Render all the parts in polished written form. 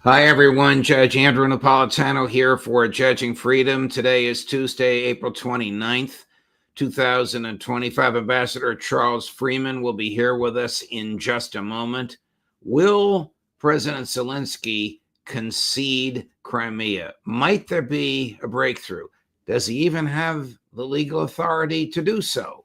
Hi, everyone. Judge Andrew Napolitano here for Judging Freedom. Today is Tuesday, April 29th, 2025. Ambassador Charles Freeman will be here with us in just a moment. Will President Zelenskyy concede Crimea? Might there be a breakthrough? Does he even have the legal authority to do so?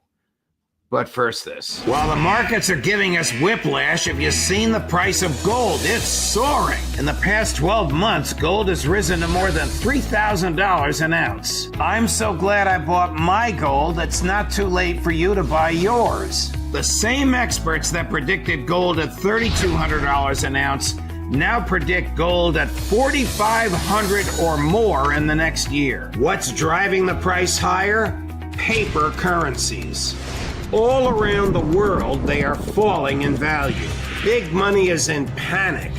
But first this. While the markets are giving us whiplash, have you seen the price of gold? It's soaring. In the past 12 months, gold has risen to more than $3,000 an ounce. I'm so glad I bought my gold. It's not too late for you to buy yours. The same experts that predicted gold at $3,200 an ounce now predict gold at $4,500 or more in the next year. What's driving the price higher? Paper currencies. All around the world, they are falling in value. Big money is in panic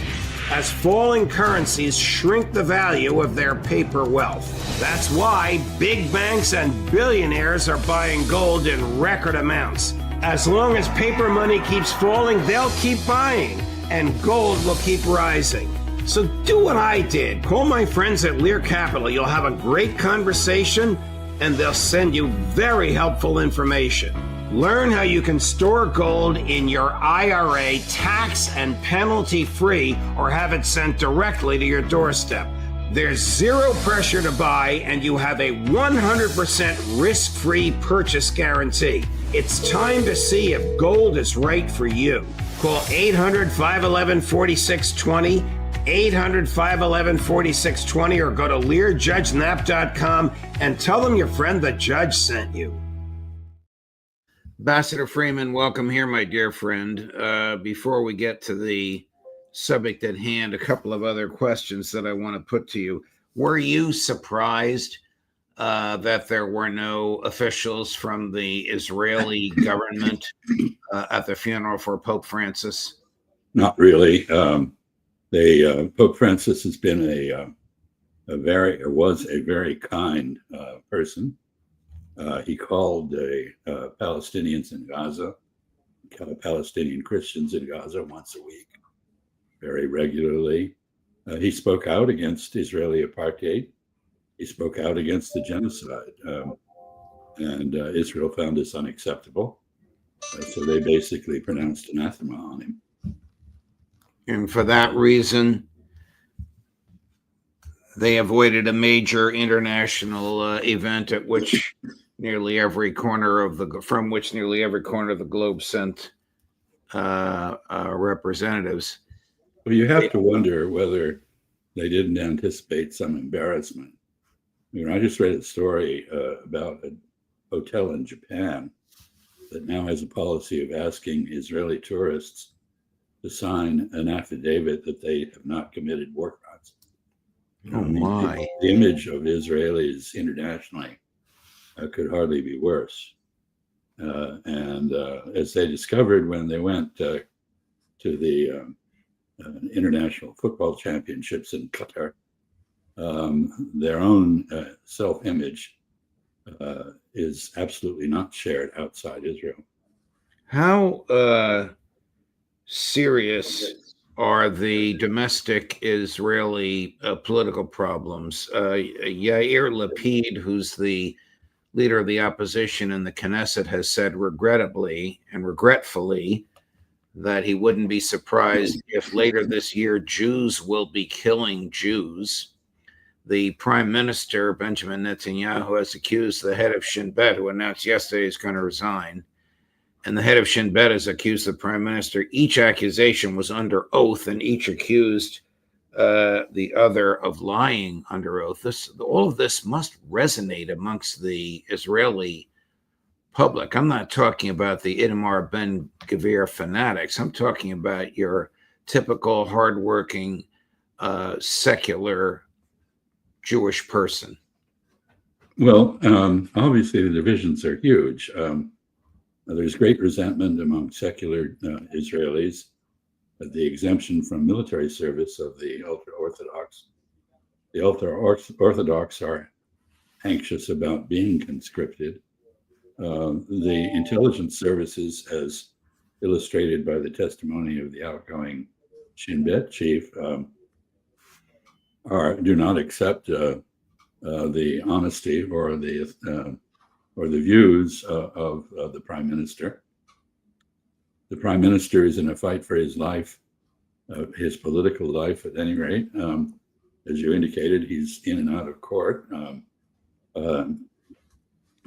as falling currencies shrink the value of their paper wealth. That's why big banks and billionaires are buying gold in record amounts. As long as paper money keeps falling, they'll keep buying, and gold will keep rising. So do what I did. Call my friends at Lear Capital. You'll have a great conversation, and they'll send you very helpful information. Learn how you can store gold in your IRA tax and penalty free, or have it sent directly to your doorstep. There's zero pressure to buy, and you have a 100% risk-free purchase guarantee. It's time to see if gold is right for you. Call 800-511-4620, 800-511-4620, or go to LearJudgeNap.com and tell them your friend the judge sent you. Ambassador Freeman, welcome here, my dear friend. Before we get to the subject at hand, a couple of other questions that I want to put to you. Were you surprised that there were no officials from the Israeli government at the funeral for Pope Francis? Not really. Pope Francis has been was a very kind person. He called Palestinians in Gaza, Palestinian Christians in Gaza once a week, very regularly. He spoke out against Israeli apartheid. He spoke out against the genocide. And Israel found this unacceptable. So they basically pronounced anathema on him. And for that reason, they avoided a major international event at which nearly every corner of the globe sent representatives. Well, you have to wonder whether they didn't anticipate some embarrassment. I just read a story about a hotel in Japan that now has a policy of asking Israeli tourists to sign an affidavit that they have not committed war crimes. Oh my! The image of Israelis internationally could hardly be worse. And as they discovered when they went to the international football championships in Qatar, their own self-image is absolutely not shared outside Israel. How serious are the domestic Israeli political problems? Yair Lapid, who's the leader of the opposition in the Knesset, has said regrettably and regretfully that he wouldn't be surprised if later this year Jews will be killing Jews. The Prime Minister, Benjamin Netanyahu, has accused the head of Shin Bet, who announced yesterday he's going to resign, and the head of Shin Bet has accused the Prime Minister. Each accusation was under oath, and each accused the other of lying under oath. All of this must resonate amongst the Israeli public. I'm not talking about the Itamar Ben-Gvir fanatics. I'm talking about your typical hardworking, secular Jewish person. Well, obviously the divisions are huge. There's great resentment among secular Israelis at the exemption from military service of the ultra-Orthodox. The ultra-Orthodox are anxious about being conscripted. The intelligence services, as illustrated by the testimony of the outgoing Shin Bet chief, do not accept the honesty or the views of the prime minister. The prime minister is in a fight for his life, his political life, at any rate. As you indicated, he's in and out of court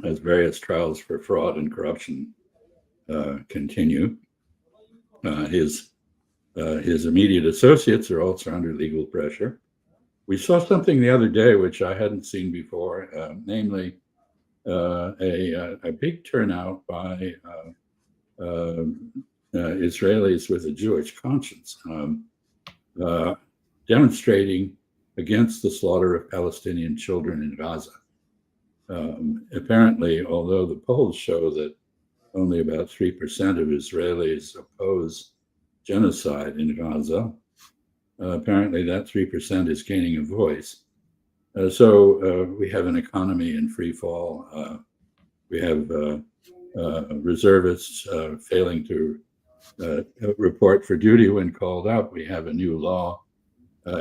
as various trials for fraud and corruption continue. His immediate associates are also under legal pressure. We saw something the other day which I hadn't seen before, namely a big turnout by Israelis with a Jewish conscience, demonstrating against the slaughter of Palestinian children in Gaza. Apparently, although the polls show that only about 3% of Israelis oppose genocide in Gaza, apparently that 3% is gaining a voice. So we have an economy in free fall. We have reservists failing to report for duty when called out. We have a new law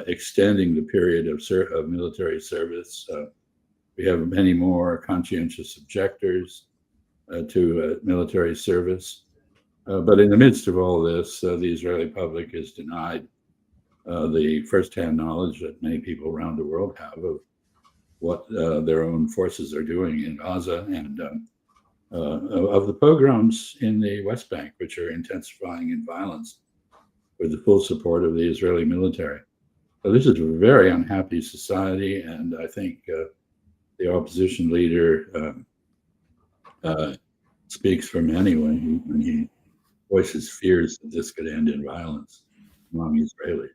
extending the period of military service. We have many more conscientious objectors to military service. But in the midst of all this, the Israeli public is denied the firsthand knowledge that many people around the world have of what their own forces are doing in Gaza and of the pogroms in the West Bank, which are intensifying in violence with the full support of the Israeli military. So this is a very unhappy society, and I think the opposition leader speaks for many when he voices fears that this could end in violence among Israelis.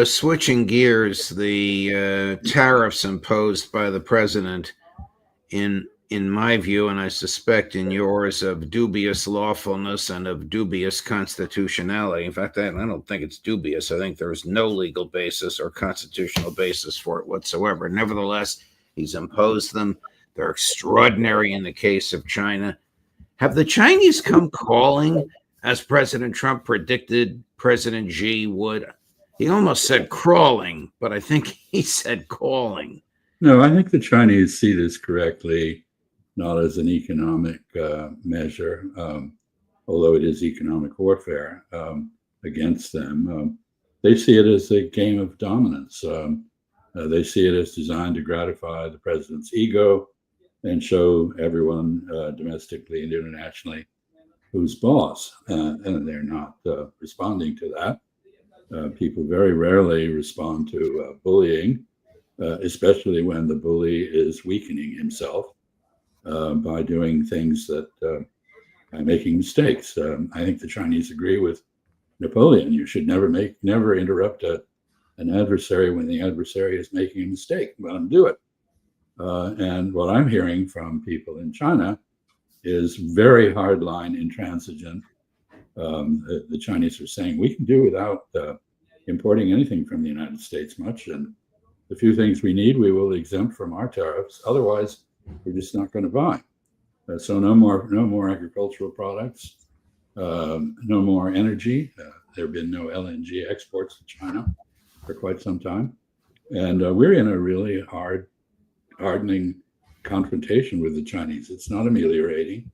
Switching gears, the tariffs imposed by the president, in my view, and I suspect in yours, of dubious lawfulness and of dubious constitutionality. In fact, I don't think it's dubious. I think there's no legal basis or constitutional basis for it whatsoever. Nevertheless, he's imposed them. They're extraordinary in the case of China. Have the Chinese come calling, as President Trump predicted President Xi would? He almost said crawling, but I think he said calling. No, I think the Chinese see this correctly, not as an economic measure, although it is economic warfare against them. They see it as a game of dominance. They see it as designed to gratify the president's ego and show everyone domestically and internationally who's boss. And they're not responding to that. People very rarely respond to bullying, especially when the bully is weakening himself by doing things that by making mistakes. I think the Chinese agree with Napoleon. You should never interrupt an adversary when the adversary is making a mistake. Let him do it. And what I'm hearing from people in China is very hardline, intransigent. The Chinese are saying we can do without importing anything from the United States much, and the few things we need we will exempt from our tariffs. Otherwise, we're just not going to buy. So no more agricultural products, no more energy. There have been no LNG exports to China for quite some time, and we're in a really hardening confrontation with the Chinese. It's not ameliorating.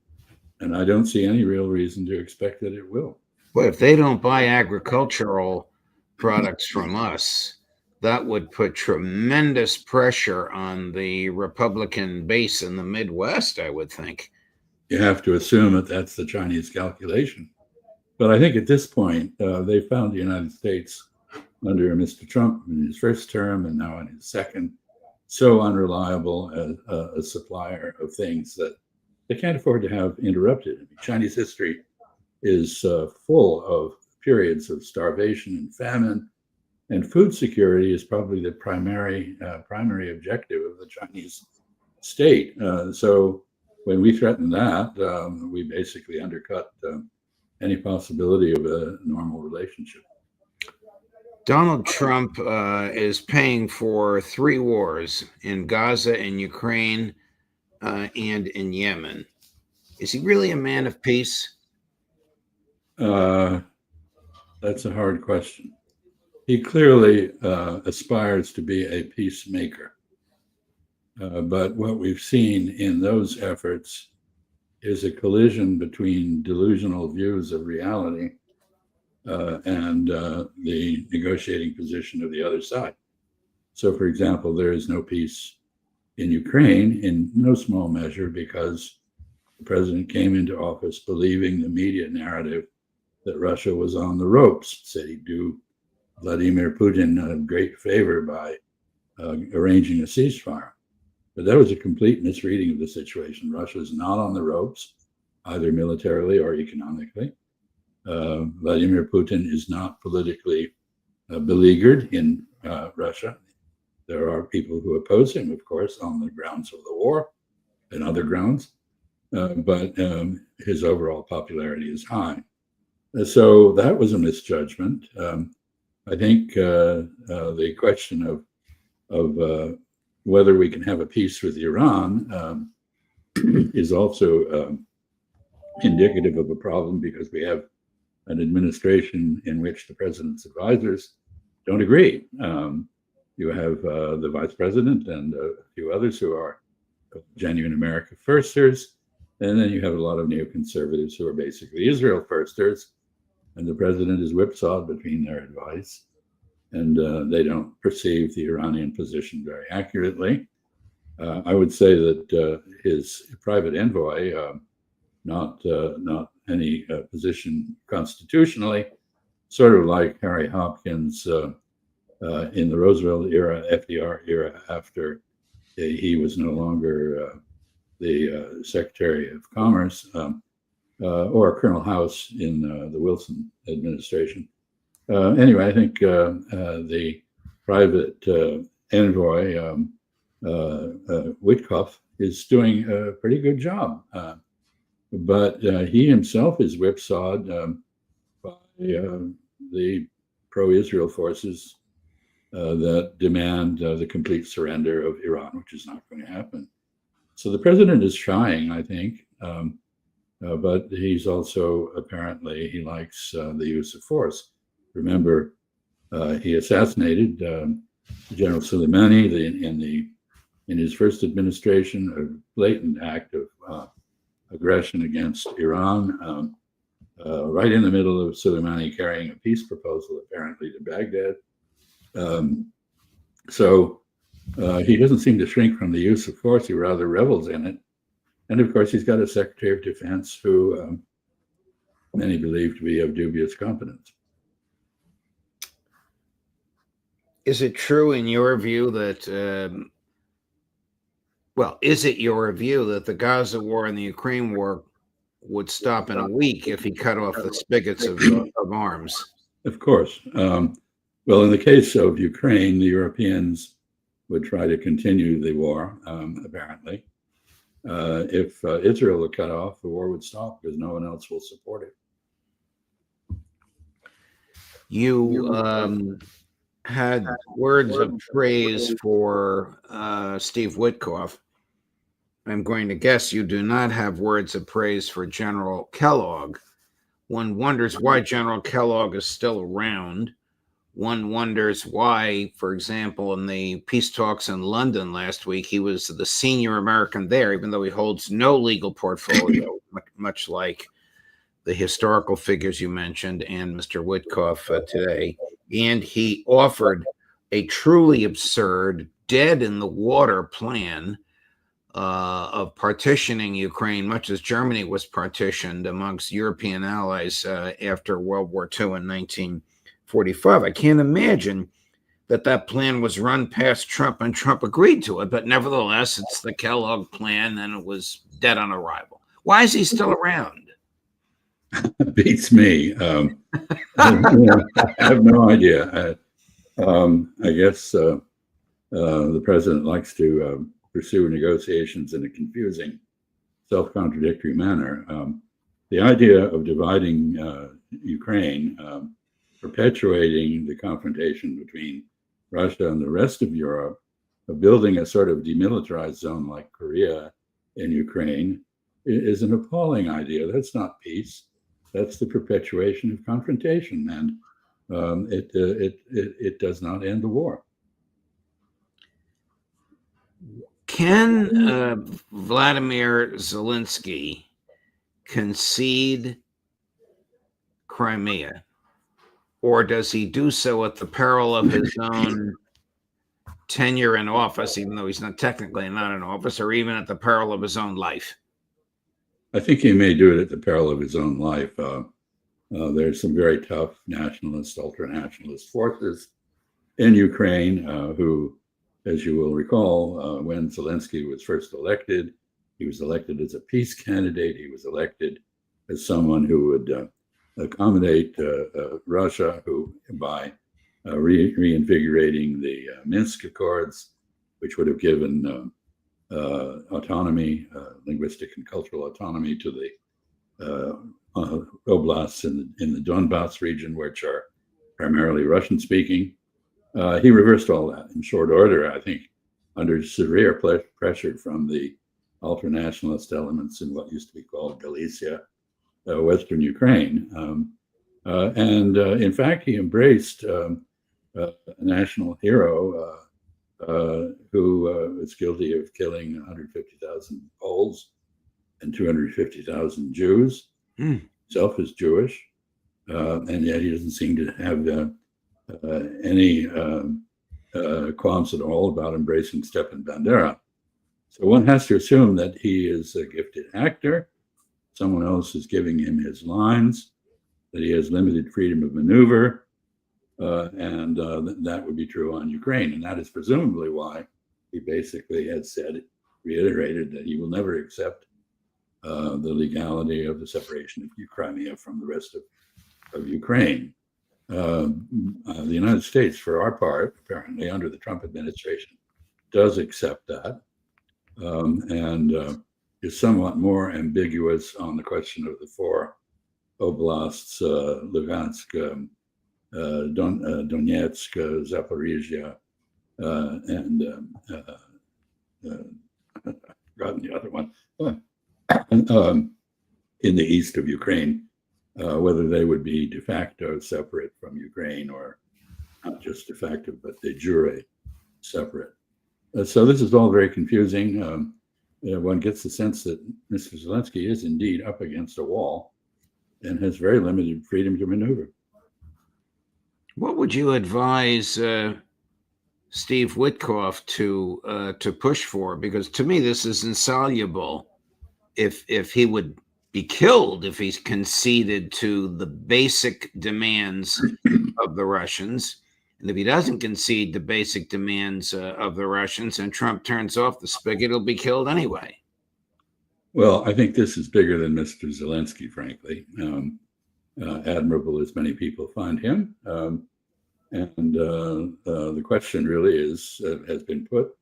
And I don't see any real reason to expect that it will. But if they don't buy agricultural products from us, that would put tremendous pressure on the Republican base in the Midwest, I would think. You have to assume that that's the Chinese calculation. But I think at this point, they found the United States under Mr. Trump in his first term and now in his second so unreliable as a supplier of things that they can't afford to have interrupted. I mean, Chinese history is full of periods of starvation and famine, and food security is probably the primary objective of the Chinese state. So when we threaten that, we basically undercut any possibility of a normal relationship. Donald Trump is paying for 3 wars in Gaza, in Ukraine, and in Yemen. Is he really a man of peace? That's a hard question. he clearly aspires to be a peacemaker. But what we've seen in those efforts is a collision between delusional views of reality and the negotiating position of the other side. So, for example, there is no peace in Ukraine in no small measure because the president came into office believing the media narrative that Russia was on the ropes, said he'd do Vladimir Putin a great favor by arranging a ceasefire. But that was a complete misreading of the situation. Russia is not on the ropes, either militarily or economically. Vladimir Putin is not politically beleaguered in Russia. There are people who oppose him, of course, on the grounds of the war and other grounds, but his overall popularity is high. So that was a misjudgment. I think the question of whether we can have a peace with Iran is also indicative of a problem because we have an administration in which the president's advisors don't agree. You have the vice president and a few others who are genuine America firsters. And then you have a lot of neoconservatives who are basically Israel firsters. And the president is whipsawed between their advice. And they don't perceive the Iranian position very accurately. I would say that his private envoy, not any position constitutionally, sort of like Harry Hopkins in the Roosevelt era, FDR era, after he was no longer the Secretary of Commerce, or Colonel House in the Wilson administration. Anyway, I think the private envoy, Witkov, is doing a pretty good job. But he himself is whipsawed by the pro-Israel forces that demand the complete surrender of Iran, which is not going to happen. So the president is trying, I think, but he's also apparently, he likes the use of force. Remember, he assassinated General Soleimani in his first administration, a blatant act of aggression against Iran, right in the middle of Soleimani carrying a peace proposal, apparently, to Baghdad. So he doesn't seem to shrink from the use of force. He rather revels in it. And of course, he's got a Secretary of Defense who many believe to be of dubious competence. Is it true in your view that, is it your view that the Gaza war and the Ukraine war would stop in a week if he cut off the spigots of arms? Of course. Well, in the case of Ukraine, the Europeans would try to continue the war, apparently. If Israel would cut off, the war would stop because no one else will support it. You had words of praise for Steve Witkov. I'm going to guess you do not have words of praise for General Kellogg. One wonders why General Kellogg is still around. One wonders why, for example, in the peace talks in London last week, he was the senior American there, even though he holds no legal portfolio, much like the historical figures you mentioned and Mr. Witkov today. And he offered a truly absurd, dead-in-the-water plan of partitioning Ukraine, much as Germany was partitioned amongst European allies after World War II in 1945. I can't imagine that plan was run past Trump and Trump agreed to it, but nevertheless, it's the Kellogg plan and it was dead on arrival. Why is he still around? Beats me. I have no idea. I guess the president likes to pursue negotiations in a confusing, self-contradictory manner. The idea of dividing Ukraine, perpetuating the confrontation between Russia and the rest of Europe, of building a sort of demilitarized zone like Korea in Ukraine, is an appalling idea. That's not peace. That's the perpetuation of confrontation. it does not end the war. Can Vladimir Zelenskyy concede Crimea, or does he do so at the peril of his own tenure in office, even though he's not technically not in office, or even at the peril of his own life? I think he may do it at the peril of his own life. There's some very tough nationalist, ultra-nationalist forces in Ukraine who, as you will recall, when Zelenskyy was first elected, he was elected as a peace candidate. He was elected as someone who would accommodate Russia, who by reinvigorating the Minsk Accords, which would have given autonomy, linguistic and cultural autonomy to the oblasts in the Donbass region, which are primarily Russian-speaking. He reversed all that in short order, I think, under severe pressure from the ultra-nationalist elements in what used to be called Galicia, Western Ukraine. And in fact, he embraced a national hero who was guilty of killing 150,000 Poles and 250,000 Jews. Himself is Jewish, and yet he doesn't seem to have any qualms at all about embracing Stepan Bandera. So one has to assume that he is a gifted actor. Someone else is giving him his lines, that he has limited freedom of maneuver, and that would be true on Ukraine. And that is presumably why he basically had reiterated that he will never accept the legality of the separation of Crimea from the rest of Ukraine. The United States, for our part, apparently under the Trump administration, does accept that, and is somewhat more ambiguous on the question of the four oblasts: Lugansk, Donetsk, Zaporizhia, and forgotten the other one, in the east of Ukraine. Whether they would be de facto separate from Ukraine, or not just de facto, but de jure separate. So this is all very confusing. One gets the sense that Mr. Zelenskyy is indeed up against a wall and has very limited freedom to maneuver. What would you advise Steve Witkov to push for? Because to me, this is insoluble. If he would be killed if he's conceded to the basic demands of the Russians, and if he doesn't concede the basic demands of the Russians and Trump turns off the spigot, he'll be killed anyway. Well, I think this is bigger than Mr. Zelenskyy, frankly. Admirable as many people find him. And the question really has been put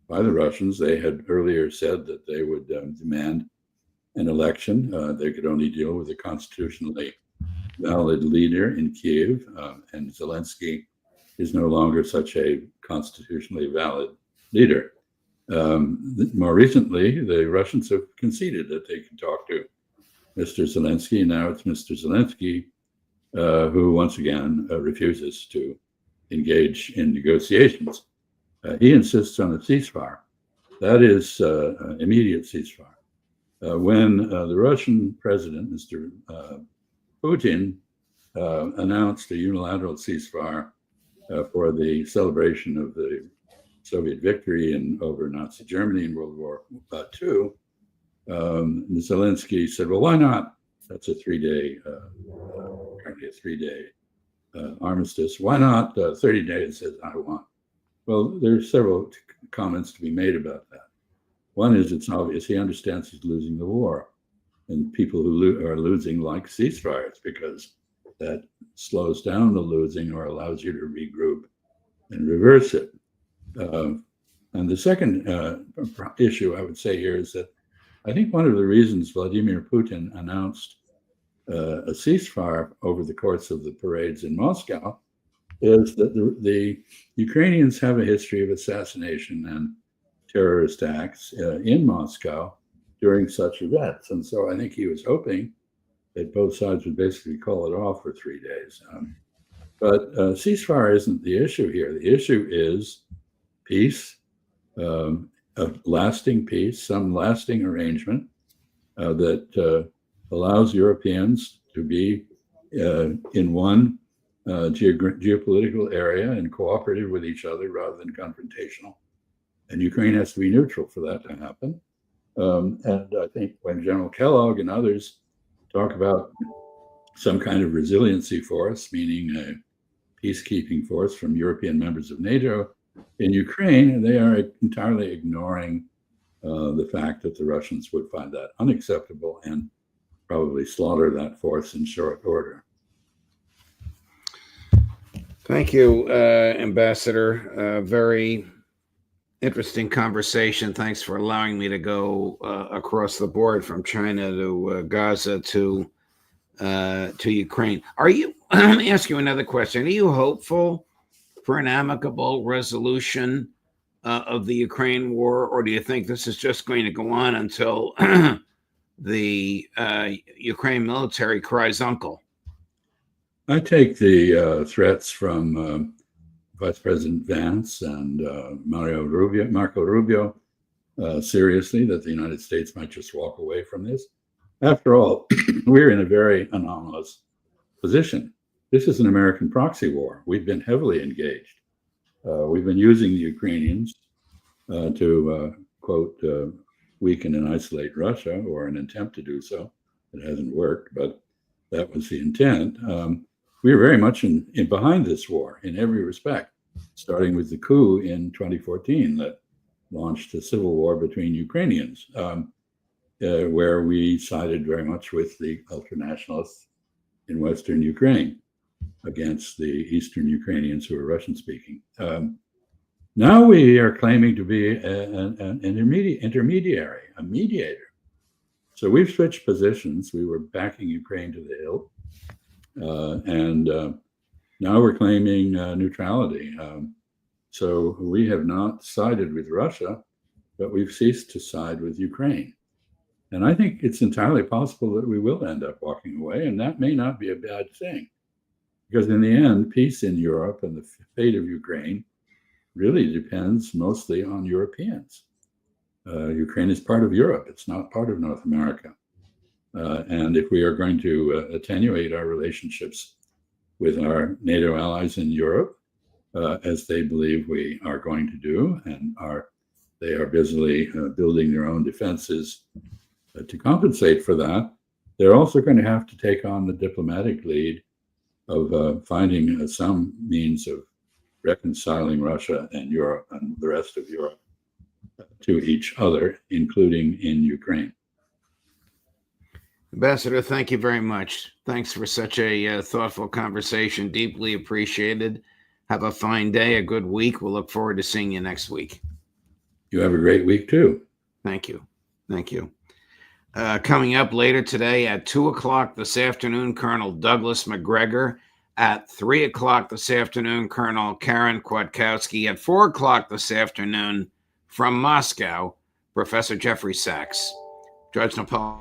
by the Russians. They had earlier said that they would demand an election. They could only deal with a constitutionally valid leader in Kiev, and Zelenskyy is no longer such a constitutionally valid leader. More recently, the Russians have conceded that they can talk to Mr. Zelenskyy. Now it's Mr. Zelenskyy who once again refuses to engage in negotiations. He insists on a ceasefire. That is immediate ceasefire. When the Russian president, Mr. Putin, announced a unilateral ceasefire for the celebration of the Soviet victory over Nazi Germany in World War II, Zelenskyy said, "Well, why not? That's a three-day armistice. Why not 30 days?" Says, "I want." Well, there's several comments to be made about that. One is, it's obvious he understands he's losing the war, and people who are losing like ceasefires because that slows down the losing or allows you to regroup and reverse it. And the second issue I would say here is that I think one of the reasons Vladimir Putin announced a ceasefire over the course of the parades in Moscow is that the Ukrainians have a history of assassination and terrorist acts in Moscow during such events. And so I think he was hoping that both sides would basically call it off for 3 days. But ceasefire isn't the issue here. The issue is peace, a lasting peace, some lasting arrangement that allows Europeans to be in one geopolitical area and cooperative with each other rather than confrontational. And Ukraine has to be neutral for that to happen. And I think when General Kellogg and others talk about some kind of resiliency force, meaning a peacekeeping force from European members of NATO in Ukraine, they are entirely ignoring the fact that the Russians would find that unacceptable and probably slaughter that force in short order. Thank you, Ambassador. Very interesting conversation. Thanks for allowing me to go across the board from China to Gaza to Ukraine. Let me ask you another question. Are you hopeful for an amicable resolution of the Ukraine war, or do you think this is just going to go on until the Ukraine military cries uncle? I take the threats from Vice President Vance and Marco Rubio seriously, that the United States might just walk away from this. After all, we're in a very anomalous position. This is an American proxy war. We've been heavily engaged. We've been using the Ukrainians to, quote, weaken and isolate Russia, or an attempt to do so. It hasn't worked, but that was the intent. We are very much behind this war in every respect, starting with the coup in 2014 that launched a civil war between Ukrainians, where we sided very much with the ultranationalists in Western Ukraine against the Eastern Ukrainians who are Russian-speaking. Now we are claiming to be an intermediary, a mediator. So we've switched positions. We were backing Ukraine to the hilt, and now we're claiming neutrality. So we have not sided with Russia, but we've ceased to side with Ukraine. And I think it's entirely possible that we will end up walking away, and that may not be a bad thing. Because in the end, peace in Europe and the fate of Ukraine really depends mostly on Europeans. Ukraine is part of Europe. It's not part of North America. And if we are going to attenuate our relationships with our NATO allies in Europe, as they believe we are going to do, and they are busily building their own defenses to compensate for that, they're also going to have to take on the diplomatic lead of finding some means of reconciling Russia and Europe and the rest of Europe to each other, including in Ukraine. Ambassador, thank you very much. Thanks for such a thoughtful conversation. Deeply appreciated. Have a fine day, a good week. We'll look forward to seeing you next week. You have a great week, too. Thank you. Thank you. Coming up later today at 2 o'clock this afternoon, Colonel Douglas McGregor. At 3 o'clock this afternoon, Colonel Karen Kwiatkowski. At 4 o'clock this afternoon, from Moscow, Professor Jeffrey Sachs. Judge Napoleon.